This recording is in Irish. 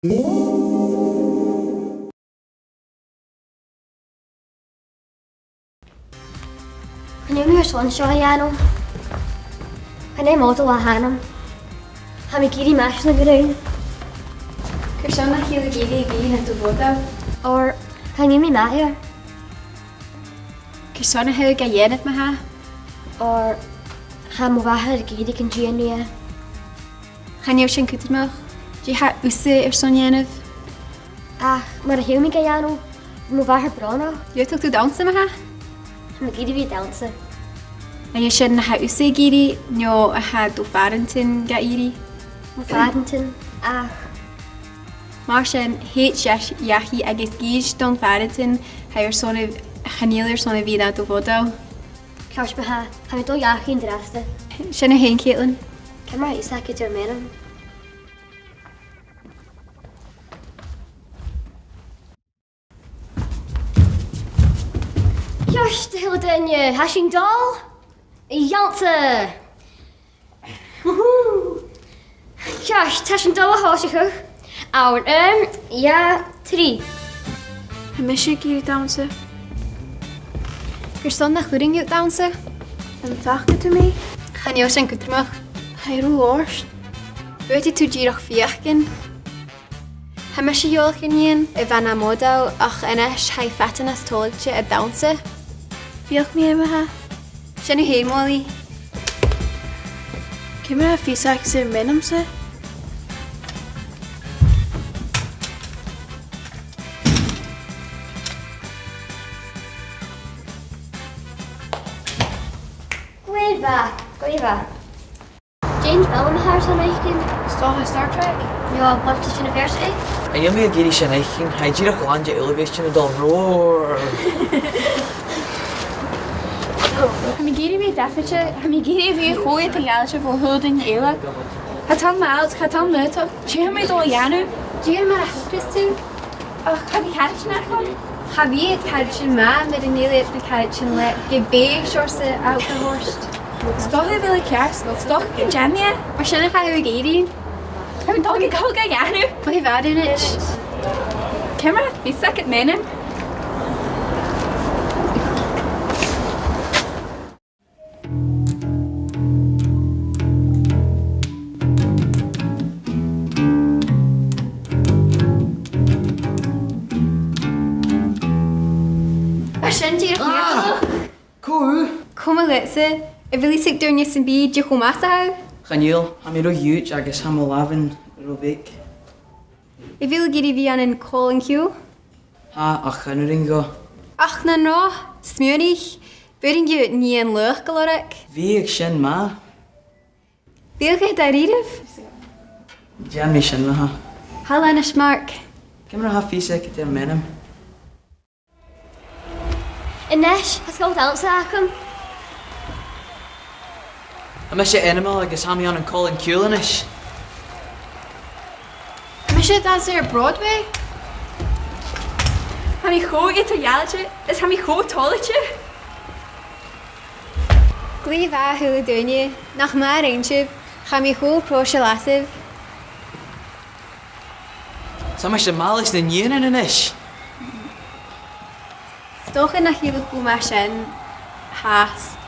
Kanyang son siya hayano. Kanay mo ito wahanam. Hamikiri mash na gano'n. Kasi na hiligili na tubodaw. Or kanyang may mahir. Kasi na hiligayenat maha. Or hamuvahar giri kan jiyan niya. Kanyaw siyang kutimach. Jiha usi sonyenev. Marahil mi kayano. Muvahar brono. Yotok tu dansa maha. Hamikiri vi dansa. Ayaw siya na usi giri. Nyo aha du farentin gairi. Mufadentin. Mar siya hate yahi agis gij don farentin. Hayr sonev chaneilir sonev vida tubodaw. Klaus beha. Hamito yachi in drasta. Siya na hen Caitlin. Kamar isa ki Germanum. Josh, de hele denje. Hashing doll. Jante. Woehoe. Josh, tashin doll hoos ik hoog. Ouwen, ja, 3. Mis je giri dansa? Gur son na chluring yw dansa? Yn ddach gyda mi? Chaneiw siyang kutimach. Hairw orst. Wedi tu girach fiachgin. Ha mis je jolch yn yin y fan amodaw ach enes hai fatan as toligtje y dansa. Fiach mi yma ha. Siya ni hen moli. Cymra ffisac sy'n mynd am sy? Gwyfa. James Bellum haar zo'n eigen. Stoch a Star Trek? Ja, British University. A dhéon mé géirí sin éicin, ha ddíireach láide uilehhéiste na dul roar. Ha mi giri mi defnitje, ha mi giri fi chwy at ygelsje voor hulden eile. Ha tan maalt, ha tan myto, tje mi dol janu. Diyan mar a Christine. Ach, ha mi cadch na chon? Ha vi et kadchin ma med en nile et kadchin le gebeg shorse out the horst. Stoch e vil ik kers, stoch yn jania. Maar siya na kayo giri. Ha mi dol gael ga janu. Wat heb ik in het? Cymra ffisac at menem. Maar siya na Cú? Kom a letse. E vil ik doen je sin bi je kom asa. Chanéal, ha mé ro dúit agus ha láhan ro bhéic. E vil giri vi an en call and queue. Ha ach chanuring go. Ach na no, smurich. Bering je nie en luch galorek. Bhí ag sin má. Wil je daar riedef? Dean mé sin le ha. Hala na smark. Cymra ha ffisac at ar menam. Ines, has geld dansa acum. A me sé animal agus ha mé an Colin Cúlanis. Mi sé dansa ar Broadway? Ha mi cho at ygelsje, is ha mi cho toligtje? Gli va hula dunje. Nach maar eentje. Ga mi goed pro lasif. Sa me sé mális na níana in inis. Stochen nach hier goed maar zijn. Haas.